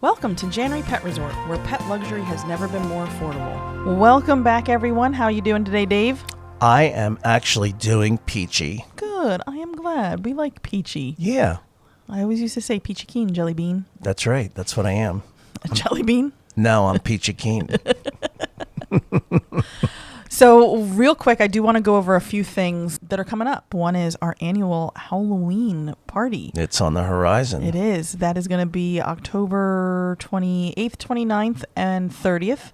Welcome to January Pet Resort, where pet luxury has never been more affordable. Welcome back, everyone. How are you doing today, Dave? I am actually doing peachy. Good. I am glad. We like peachy. Yeah. I always used to say peachy keen, jelly bean. That's right. That's what I am. A jelly bean? No, I'm peachy keen. So real quick, I do want to go over a few things that are coming up. One is our annual Halloween party. It's on the horizon. It is. That is going to be October 28th, 29th, and 30th.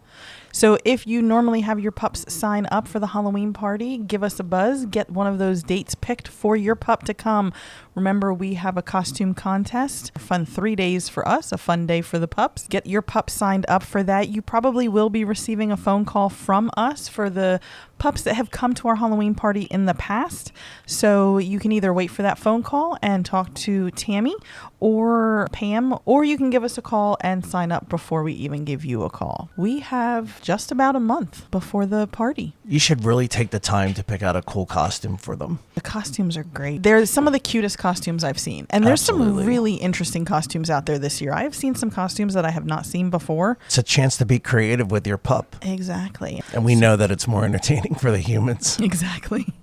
So if you normally have your pups sign up for the Halloween party, give us a buzz. Get one of those dates picked for your pup to come. Remember, we have a costume contest. A fun 3 days for us, a fun day for the pups. Get your pup signed up for that. You probably will be receiving a phone call from us for the pups that have come to our Halloween party in the past. So you can either wait for that phone call and talk to Tammy or Pam, or you can give us a call and sign up before we even give you a call. We have just about a month before the party. You should really take the time to pick out a cool costume for them. The costumes are great. They're some of the cutest costumes I've seen. And there's some really interesting costumes out there this year. I've seen some costumes that I have not seen before. It's a chance to be creative with your pup. Exactly. And we know that it's more entertaining for the humans. Exactly.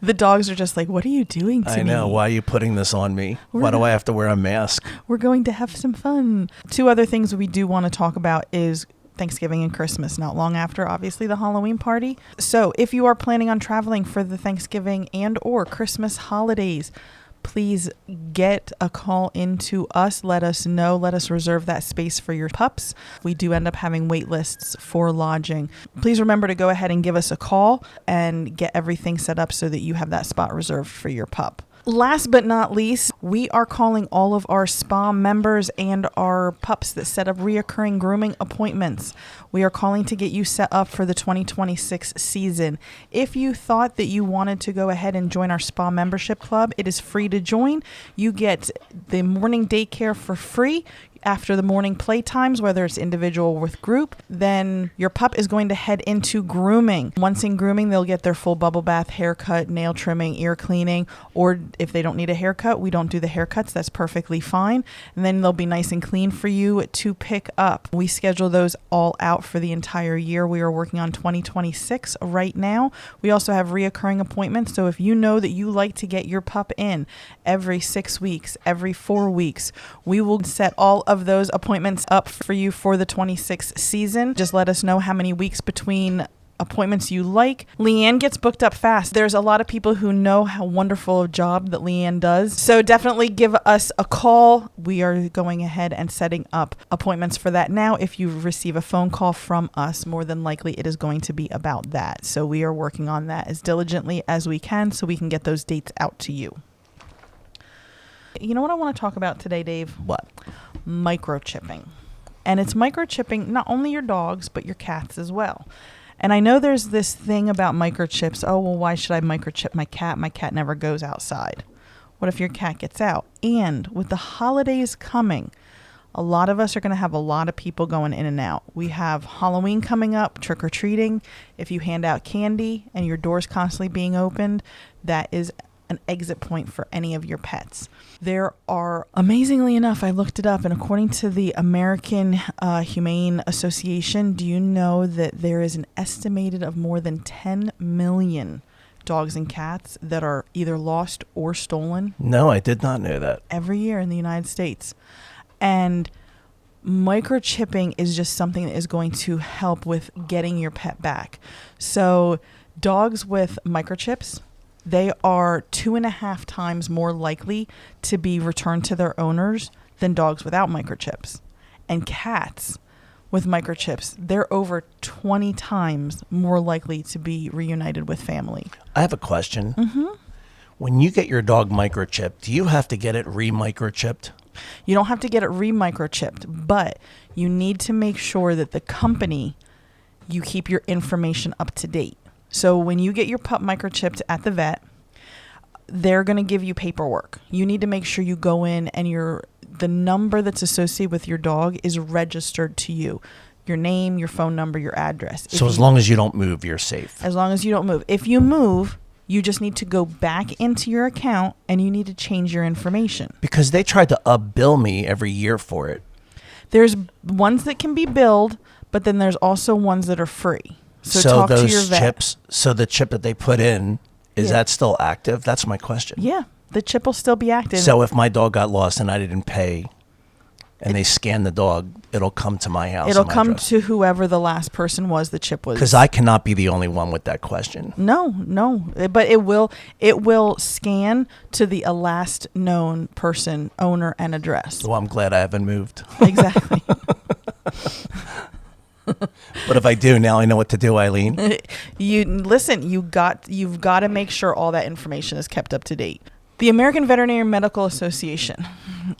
The dogs are just like, what are you doing to me? I know. Why are you putting this on me? Why do I have to wear a mask? We're going to have some fun. Two other things we do want to talk about is Thanksgiving and Christmas, not long after, obviously, the Halloween party. So if you are planning on traveling for the Thanksgiving and or Christmas holidays, please get a call into us. Let us know. Let us reserve that space for your pups. We do end up having wait lists for lodging. Please remember to go ahead and give us a call and get everything set up so that you have that spot reserved for your pup. Last but not least, we are calling all of our spa members and our pups that set up reoccurring grooming appointments. We are calling to get you set up for the 2026 season. If you thought that you wanted to go ahead and join our spa membership club, it is free to join. You get the morning daycare for free after the morning play times, whether it's individual or with group. Then your pup is going to head into grooming. Once in grooming, they'll get their full bubble bath, haircut, nail trimming, ear cleaning, or if they don't need a haircut, we don't do the haircuts. That's perfectly fine. And then they'll be nice and clean for you to pick up. We schedule those all out for the entire year. We are working on 2026 right now. We also have reoccurring appointments. So if you know that you like to get your pup in every 6 weeks, every 4 weeks, we will set all of those appointments up for you for the 26 season. Just let us know how many weeks between appointments you like. Leanne gets booked up fast. There's a lot of people who know how wonderful a job that Leanne does. So definitely give us a call. We are going ahead and setting up appointments for that now. If you receive a phone call from us, more than likely it is going to be about that. So we are working on that as diligently as we can so we can get those dates out to you. You know what I want to talk about today, Dave? What? Microchipping. And it's microchipping not only your dogs, but your cats as well. And I know there's this thing about microchips. Oh, well, why should I microchip my cat? My cat never goes outside. What if your cat gets out? And with the holidays coming, a lot of us are going to have a lot of people going in and out. We have Halloween coming up, trick-or-treating. If you hand out candy and your door's constantly being opened, that is an exit point for any of your pets. There are, amazingly enough, I looked it up, and according to the American Humane Association, do you know that there is an estimated of more than 10 million dogs and cats that are either lost or stolen? No, I did not know that. Every year in the United States. And microchipping is just something that is going to help with getting your pet back. So dogs with microchips, they are 2.5 times more likely to be returned to their owners than dogs without microchips. And cats with microchips, they're over 20 times more likely to be reunited with family. I have a question. Mm-hmm. When you get your dog microchipped, do you have to get it re-microchipped? You don't have to get it re-microchipped, but you need to make sure that the company, you keep your information up to date. So when you get your pup microchipped at the vet, they're going to give you paperwork. You need to make sure you go in and the number that's associated with your dog is registered to you. Your name, your phone number, your address. So as long as you don't move, you're safe. As long as you don't move. If you move, you just need to go back into your account and you need to change your information. Because they tried to up-bill me every year for it. There's ones that can be billed, but then there's also ones that are free. So talk to your those vet. chips, so the chip that they put in, is that still active? That's my question. Yeah, the chip will still be active. So if my dog got lost and I didn't pay, and they scan the dog, it'll come to my house. It'll come to whoever the last person was the chip was. Because I cannot be the only one with that question. No, but it will scan to the last known person, owner, and address. Well, I'm glad I haven't moved. Exactly. But if I do, now I know what to do, Eileen. You've got to make sure all that information is kept up to date. The American Veterinary Medical Association.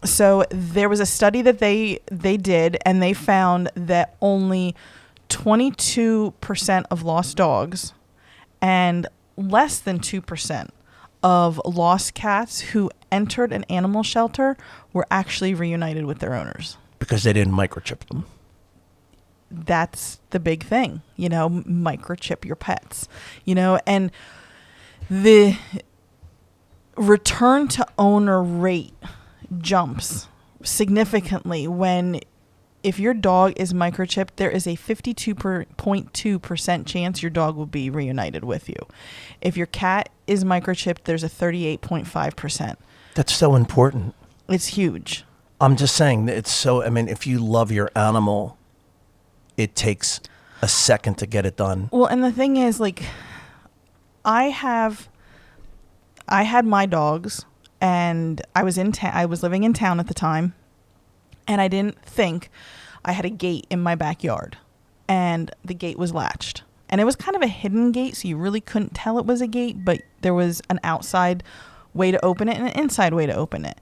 So there was a study that they did, and they found that only 22% of lost dogs and less than 2% of lost cats who entered an animal shelter were actually reunited with their owners. Because they didn't microchip them. That's the big thing, microchip your pets, and the return to owner rate jumps significantly if your dog is microchipped, there is a 52.2% chance your dog will be reunited with you. If your cat is microchipped, there's a 38.5%. That's so important. It's huge. I'm just saying that if you love your animal, it takes a second to get it done. Well, and the thing is, I had my dogs, and I was living in town at the time, and I didn't think I had a gate in my backyard, and the gate was latched, and it was kind of a hidden gate, so you really couldn't tell it was a gate, but there was an outside way to open it and an inside way to open it,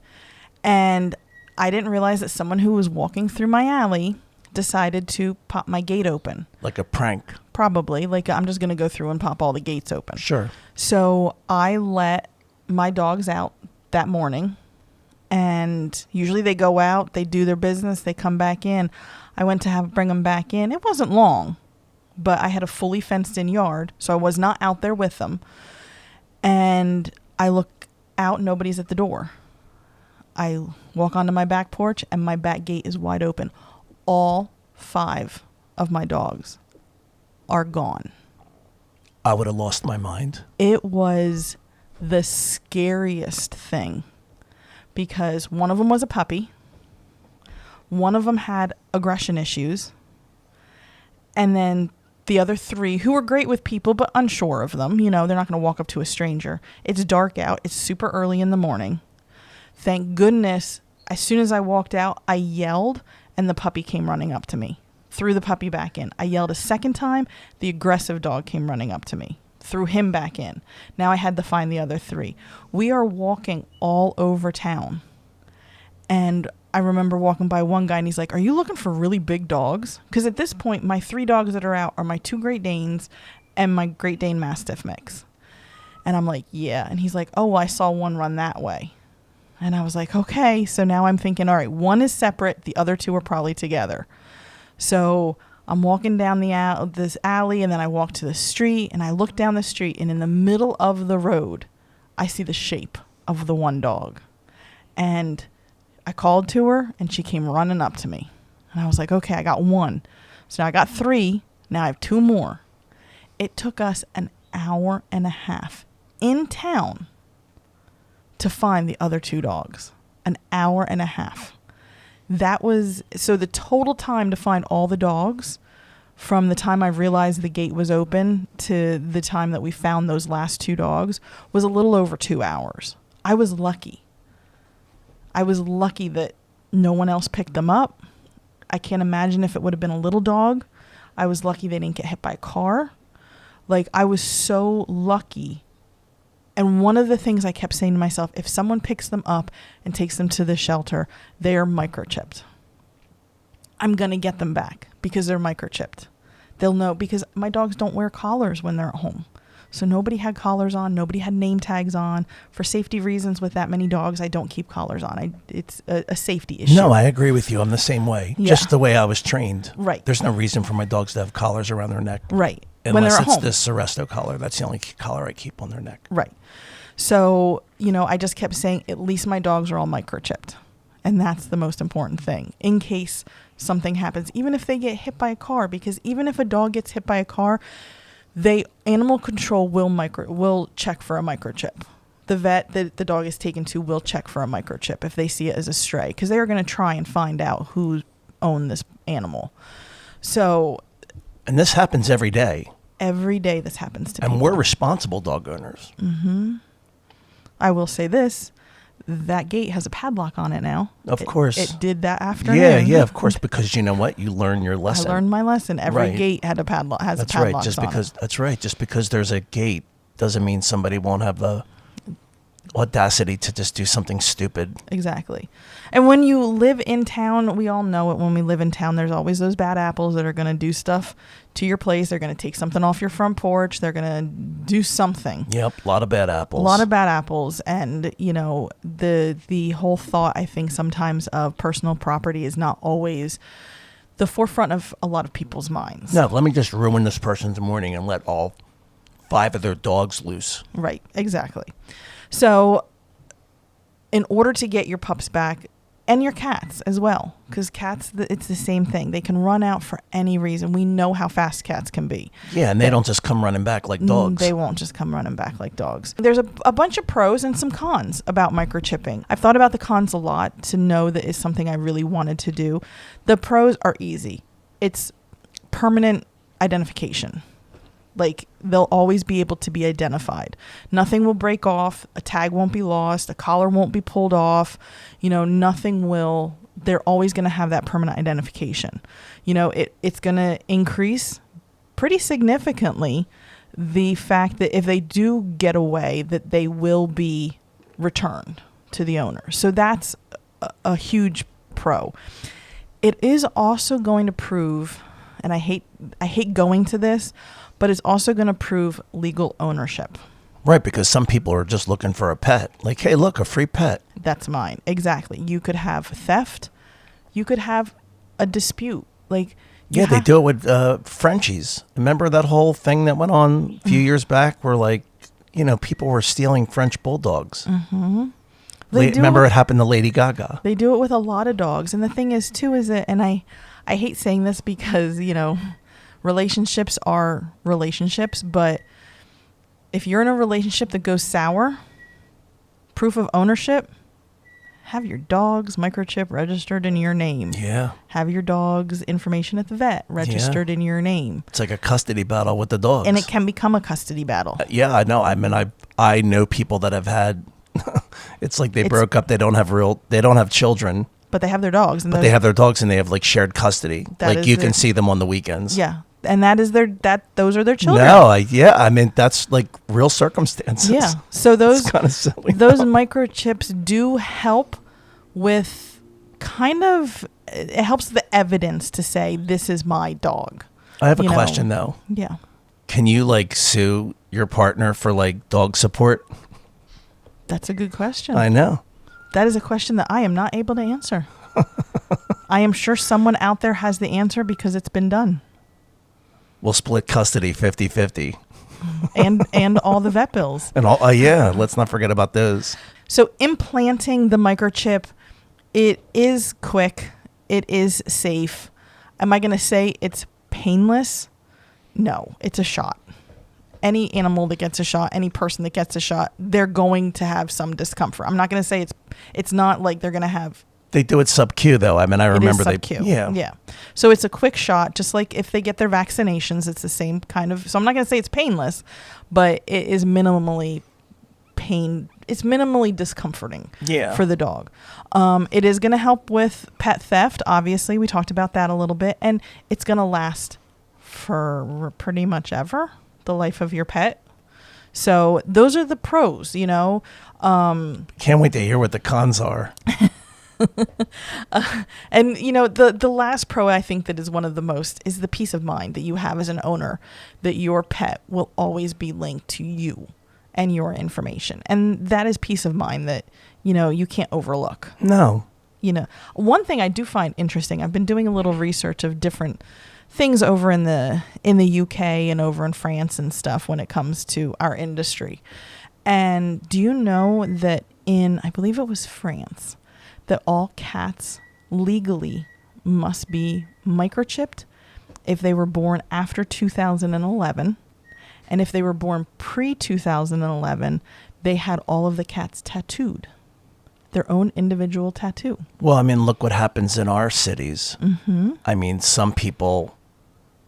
and I didn't realize that someone who was walking through my alley decided to pop my gate open. Like a prank. Probably. I'm just going to go through and pop all the gates open. Sure. So I let my dogs out that morning, and usually they go out, they do their business, they come back in. I went to bring them back in. It wasn't long, but I had a fully fenced in yard, so I was not out there with them. And I look out, nobody's at the door. I walk onto my back porch, and my back gate is wide open. All 5 of my dogs are gone. I would have lost my mind. It was the scariest thing because one of them was a puppy. One of them had aggression issues. And then the other 3 who were great with people but unsure of them. They're not going to walk up to a stranger. It's dark out. It's super early in the morning. Thank goodness, as soon as I walked out, I yelled, and the puppy came running up to me. Threw the puppy back in. I yelled a second time. The aggressive dog came running up to me. Threw him back in. Now I had to find the other 3. We are walking all over town. And I remember walking by one guy, and he's like, "Are you looking for really big dogs?" Because at this point, my 3 dogs that are out are my 2 Great Danes and my Great Dane Mastiff mix. And I'm like, "Yeah." And he's like, "Oh, well, I saw one run that way." And I was like, okay. So now I'm thinking, all right, one is separate. The other 2 are probably together. So I'm walking down this alley, and then I walk to the street, and I look down the street, and in the middle of the road, I see the shape of the one dog. And I called to her, and she came running up to me. And I was like, okay, I got 1. So now I got 3. Now I have 2 more. It took us an hour and a half in town to find the other 2 dogs. An hour and a half. So the total time to find all the dogs from the time I realized the gate was open to the time that we found those last 2 dogs was a little over 2 hours. I was lucky. I was lucky that no one else picked them up. I can't imagine if it would have been a little dog. I was lucky they didn't get hit by a car. I was so lucky. And one of the things I kept saying to myself, if someone picks them up and takes them to the shelter, they are microchipped. I'm going to get them back because they're microchipped. They'll know, because my dogs don't wear collars when they're at home. So nobody had collars on. Nobody had name tags on. For safety reasons, with that many dogs, I don't keep collars on. It's a safety issue. No, I agree with you. I'm the same way. Yeah. Just the way I was trained. Right. There's no reason for my dogs to have collars around their neck. Right. Unless it's this Seresto collar. That's the only collar I keep on their neck. Right. So, I just kept saying, at least my dogs are all microchipped. And that's the most important thing in case something happens, even if they get hit by a car, because even if a dog gets hit by a car, animal control will check for a microchip. The vet that the dog is taken to will check for a microchip if they see it as a stray, because they are going to try and find out who owned this animal. So, and this happens every day. Every day this happens to people. And we're responsible dog owners. Mm-hmm. I will say this. That gate has a padlock on it now. Of course. It did that afternoon. Yeah, of course, because you know what? You learn your lesson. I learned my lesson. Every gate had a padlock. That's a padlock. That's right. Just because there's a gate doesn't mean somebody won't have the audacity to just do something stupid. Exactly. And when you live in town, we all know it. When we live in town, there's always those bad apples that are going to do stuff to your place. They're going to take something off your front porch. They're going to do something. Yep, a lot of bad apples. A lot of bad apples. And, you know, the whole thought, I think, sometimes of personal property is not always the forefront of a lot of people's minds. No, let me just ruin this person's morning and let all 5 of their dogs loose. Right, exactly. So in order to get your pups back, and your cats as well, because cats, it's the same thing. They can run out for any reason. We know how fast cats can be. Yeah, and they don't just come running back like dogs. They won't just come running back like dogs. There's a bunch of pros and some cons about microchipping. I've thought about the cons a lot to know that is something I really wanted to do. The pros are easy. It's permanent identification. Like, they'll always be able to be identified. Nothing will break off. A tag won't be lost. A collar won't be pulled off. You know, nothing will. They're always going to have that permanent identification. You know, it's going to increase pretty significantly the fact that if they do get away, that they will be returned to the owner. So that's a huge pro. It is also going to prove, and I hate going to this, but it's also going to prove legal ownership. Right, because some people are just looking for a pet. Like, hey, look, a free pet. That's mine. Exactly. You could have theft. You could have a dispute. Like, yeah, they do it with Frenchies. Remember that whole thing that went on a few years back where, like, you know, people were stealing French bulldogs. Mm-hmm. Remember it happened to Lady Gaga. They do it with a lot of dogs. And the thing is, too, is that, and I hate saying this because, you know, relationships are relationships, but if you're in a relationship that goes sour, proof of ownership, have your dog's microchip registered in your name. Yeah. Have your dog's information at the vet registered in your name. It's like a custody battle with the dogs. And it can become a custody battle. Yeah, I know. I mean, I know people that have had, it's like they broke up. They don't have children. But they have their dogs. But they have their dogs and they have like shared custody. Like you can see them on the weekends. Yeah. And that is those are their children. No, I mean, that's like real circumstances. Yeah. So those kind of silly. Those microchips do help with it helps the evidence to say this is my dog. I have a question though. Yeah. Can you like sue your partner for like dog support? That's a good question. I know. That is a question that I am not able to answer. I am sure someone out there has the answer because it's been done. We'll split custody 50-50. and all the vet bills. And all yeah, let's not forget about those. So implanting the microchip, it is quick, it is safe. Am I going to say it's painless? No, it's a shot. Any animal that gets a shot, any person that gets a shot, they're going to have some discomfort. I'm not going to say it's not like they're going to have. They do it sub-Q though. I mean, I remember sub-Q. Yeah. So it's a quick shot, just like if they get their vaccinations, it's the same kind of. So I'm not going to say it's painless, but it is minimally It's minimally discomforting for the dog. It is going to help with pet theft. Obviously, we talked about that a little bit, and it's going to last for pretty much ever, the life of your pet. So those are the pros, you know. Can't wait to hear what the cons are. And, you know, the last pro I think that is one of the most is the peace of mind that you have as an owner, that your pet will always be linked to you and your information. And that is peace of mind that, you know, you can't overlook. No. You know, one thing I do find interesting, I've been doing a little research of different things over in the UK and over in France and stuff when it comes to our industry. And do you know that I believe it was France, that all cats legally must be microchipped if they were born after 2011. And if they were born pre-2011, they had all of the cats tattooed. Their own individual tattoo. Well, I mean, look what happens in our cities. Mm-hmm. I mean, some people,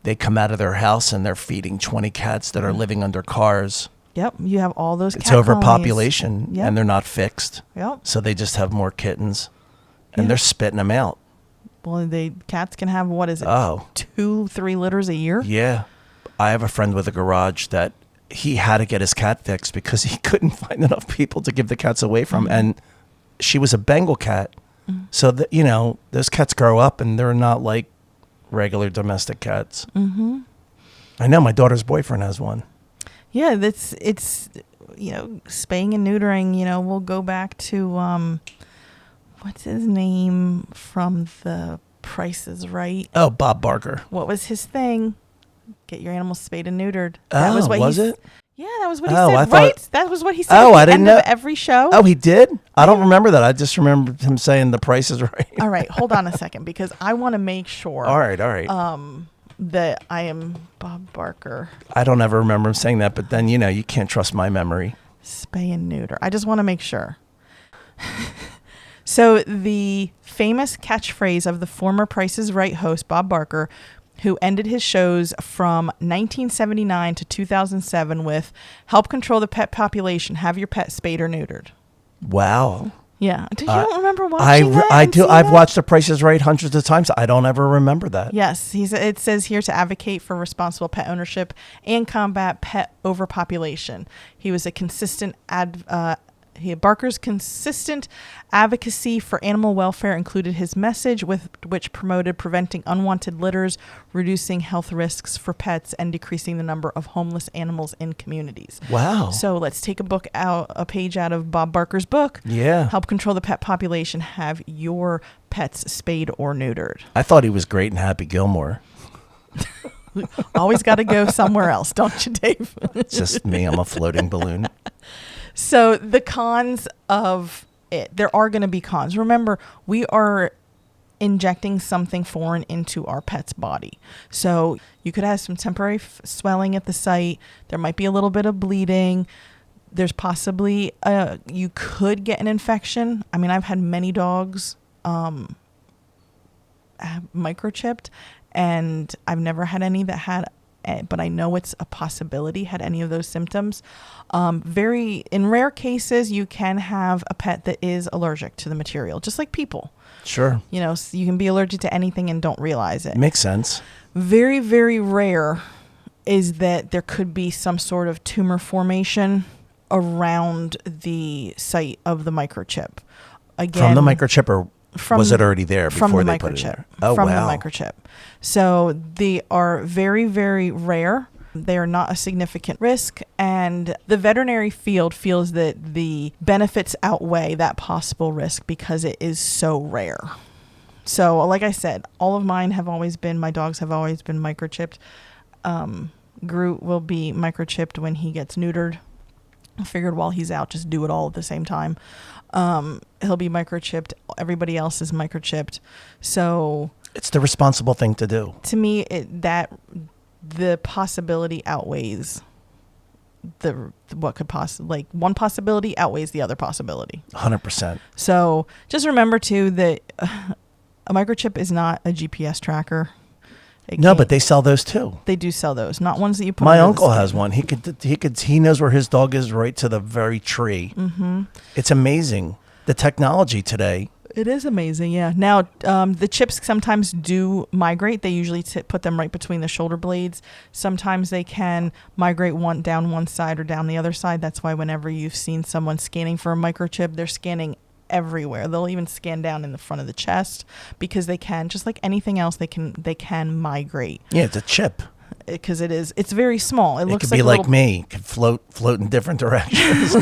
they come out of their house and they're feeding 20 cats that are living under cars. Yep, you have all those cat It's overpopulation, Yep. and they're not fixed. Yep. So they just have more kittens, and Yeah. they're spitting them out. Well, cats can have, what is it? Oh. 2-3 litters a year? Yeah. I have a friend with a garage that he had to get his cat fixed because he couldn't find enough people to give the cats away from. Mm-hmm. And she was a Bengal cat. Mm-hmm. So, that, you know, those cats grow up and they're not like regular domestic cats. Mm-hmm. I know my daughter's boyfriend has one. Yeah, it's spaying and neutering, we'll go back to, what's his name from The Price is Right? Oh, Bob Barker. What was his thing? Get your animals spayed and neutered. Was it? Yeah, that was what he Oh, said, I thought- right? That was what he said Oh, at I the didn't end know. of every show. Oh, he did? I don't remember that. I just remember him saying the price is right. All right, hold on a second, because I want to make sure All right. that I am Bob Barker. I don't ever remember him saying that, but then, you can't trust my memory. Spay and neuter. I just want to make sure. So the famous catchphrase of the former Price is Right host, Bob Barker, who ended his shows from 1979 to 2007 with, "Help control the pet population. Have your pet spayed or neutered." Wow. Yeah. Did you don't remember watching that? I and do. seeing I've that? watched The Price is Right hundreds of times. I don't ever remember that. Yes. It says here to advocate for responsible pet ownership and combat pet overpopulation. He was a consistent Barker's consistent advocacy for animal welfare included his message, which promoted preventing unwanted litters, reducing health risks for pets, and decreasing the number of homeless animals in communities. Wow. So let's take a page out of Bob Barker's book. Yeah. Help control the pet population. Have your pets spayed or neutered. I thought he was great in Happy Gilmore. Always got to go somewhere else, don't you, Dave? It's just me. I'm a floating balloon. So the cons of it, there are going to be cons. Remember, we are injecting something foreign into our pet's body. So you could have some temporary swelling at the site. There might be a little bit of bleeding. There's possibly, you could get an infection. I mean, I've had many dogs microchipped, and I've never had any that had, but I know it's a possibility, had any of those symptoms. In rare cases, you can have a pet that is allergic to the material, just like people. Sure. You can be allergic to anything and don't realize it. Makes sense. Very, very rare is that there could be some sort of tumor formation around the site of the microchip. Again, From the microchip, or was it already there before they put it there? Oh, from wow. the microchip. So they are very, very rare. They are not a significant risk, and the veterinary field feels that the benefits outweigh that possible risk because it is so rare. So, like I said, all of my dogs have always been microchipped. Groot will be microchipped when he gets neutered. I figured while he's out, just do it all at the same time. He'll be microchipped. Everybody else is microchipped. So It's the responsible thing to do. to me, the possibility outweighs one possibility outweighs the other possibility. 100%. So just remember too that a microchip is not a GPS tracker. No, but they sell those too. They do sell those, not ones that you put. My under the uncle skin. has one. He knows where his dog is right to the very tree. Mm-hmm. It's amazing. The technology today. It is amazing, yeah. Now, the chips sometimes do migrate. They usually put them right between the shoulder blades. Sometimes they can migrate down one side or down the other side. That's why whenever you've seen someone scanning for a microchip, they're scanning everywhere. They'll even scan down in the front of the chest because they can, just like anything else, they can migrate. Yeah, it's a chip. Because it's very small. It looks could be like me. It could float in different directions.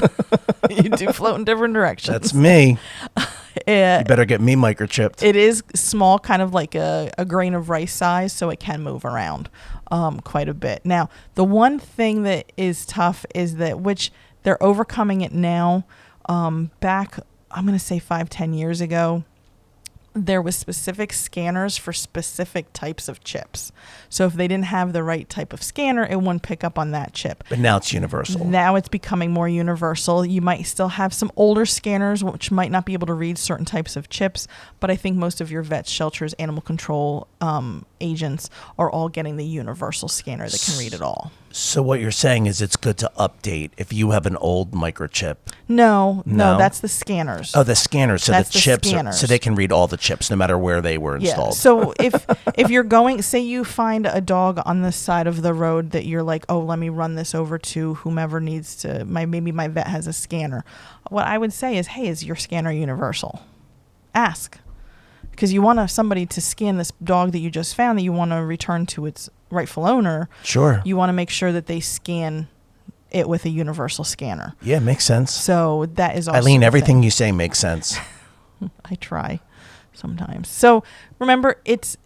You do float in different directions. That's me. You better get me microchipped. It is small, kind of like a grain of rice size, so it can move around quite a bit. Now, the one thing that is tough is that, which they're overcoming it now, back, I'm going to say 5-10 years ago, there was specific scanners for specific types of chips. So if they didn't have the right type of scanner, it wouldn't pick up on that chip. But now it's universal. Now it's becoming more universal. You might still have some older scanners which might not be able to read certain types of chips, but I think most of your vets, shelters, animal control agents are all getting the universal scanner that can read it all. So what you're saying is it's good to update if you have an old microchip. No, that's the scanners. Oh, the scanners. So That's the chips, scanners. so they can read all the chips no matter where they were installed. Yeah. So if you're going, say you find a dog on the side of the road that you're like, oh, let me run this over to whomever needs to, maybe my vet has a scanner. What I would say is, hey, is your scanner universal? Ask. Because you want somebody to scan this dog that you just found that you want to return to its rightful owner. Sure. You want to make sure that they scan it with a universal scanner. Yeah, makes sense. So that is also Eileen, everything you say makes sense. I try sometimes. So remember, it's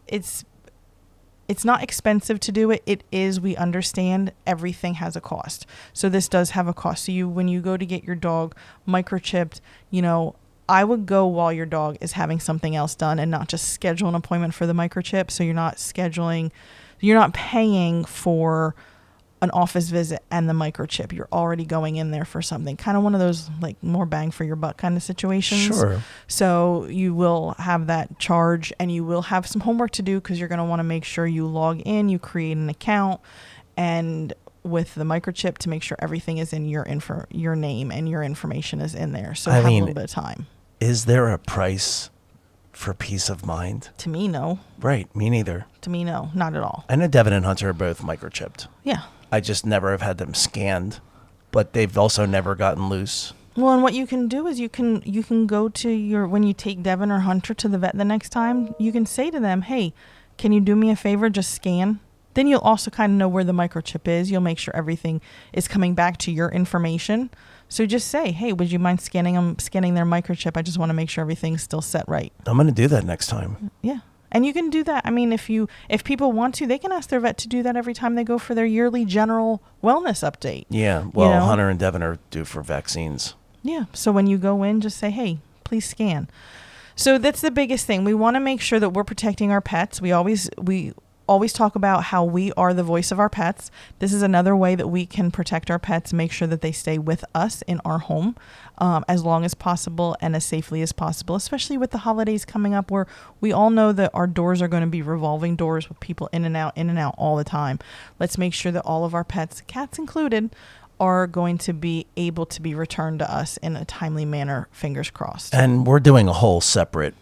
not expensive to do it. It is, we understand everything has a cost. So this does have a cost. So when you go to get your dog microchipped, I would go while your dog is having something else done and not just schedule an appointment for the microchip. So you're not paying for an office visit and the microchip. You're already going in there for something. Kind of one of those like more bang for your buck kind of situations. Sure. So you will have that charge and you will have some homework to do because you're going to want to make sure you log in, you create an account, and with the microchip to make sure everything is in your name and your information is in there. So have a little bit of time. Is there a price for peace of mind? To me, no. Right. Me neither. To me, no. Not at all. I know Devin and Hunter are both microchipped. Yeah. I just never have had them scanned, but they've also never gotten loose. Well, and what you can do is you can go to when you take Devin or Hunter to the vet the next time, you can say to them, hey, can you do me a favor? Just scan. Then you'll also kind of know where the microchip is. You'll make sure everything is coming back to your information. So just say, hey, would you mind scanning their microchip? I just want to make sure everything's still set right. I'm going to do that next time. Yeah. And you can do that. I mean, if people want to, they can ask their vet to do that every time they go for their yearly general wellness update. Yeah. Well, Hunter and Devin are due for vaccines. Yeah. So when you go in, just say, hey, please scan. So that's the biggest thing. We want to make sure that we're protecting our pets. We always talk about how we are the voice of our pets. This is another way that we can protect our pets, make sure that they stay with us in our home as long as possible and as safely as possible, especially with the holidays coming up where we all know that our doors are going to be revolving doors with people in and out all the time. Let's make sure that all of our pets, cats included, are going to be able to be returned to us in a timely manner, fingers crossed. And we're doing a whole separate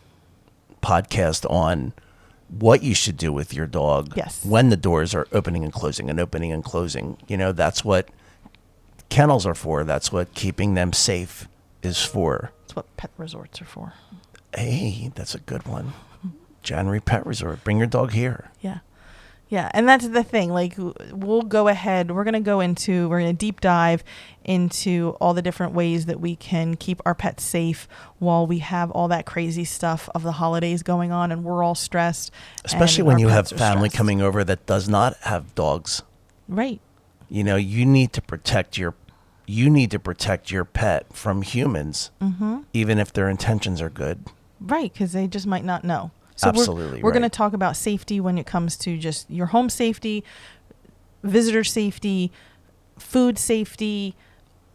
podcast on what you should do with your dog when the doors are opening and closing and opening and closing. That's what kennels are for. That's what keeping them safe is for. That's what pet resorts are for. Hey, that's a good one. January Pet Resort. Bring your dog here. Yeah. Yeah, and that's the thing. Like, we'll go ahead. We're going to deep dive into all the different ways that we can keep our pets safe while we have all that crazy stuff of the holidays going on and we're all stressed. Especially when you have family coming over that does not have dogs. Right. You need to protect your pet from humans, even if their intentions are good. Right, because they just might not know. So absolutely, we're going to talk about safety when it comes to just your home safety, visitor safety, food safety,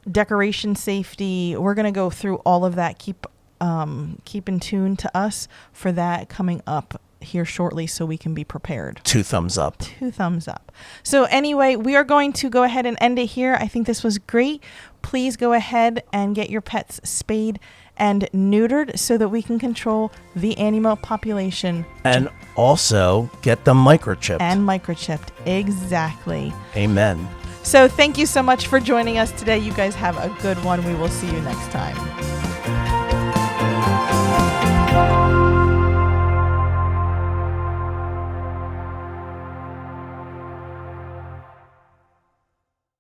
decoration safety. We're going to go through all of that. Keep in tune to us for that coming up here shortly so we can be prepared. 2 thumbs up. 2 thumbs up. So anyway, we are going to go ahead and end it here. I think this was great. Please go ahead and get your pets spayed and neutered so that we can control the animal population. And also get them microchipped. Exactly. Amen. So thank you so much for joining us today. You guys have a good one. We will see you next time.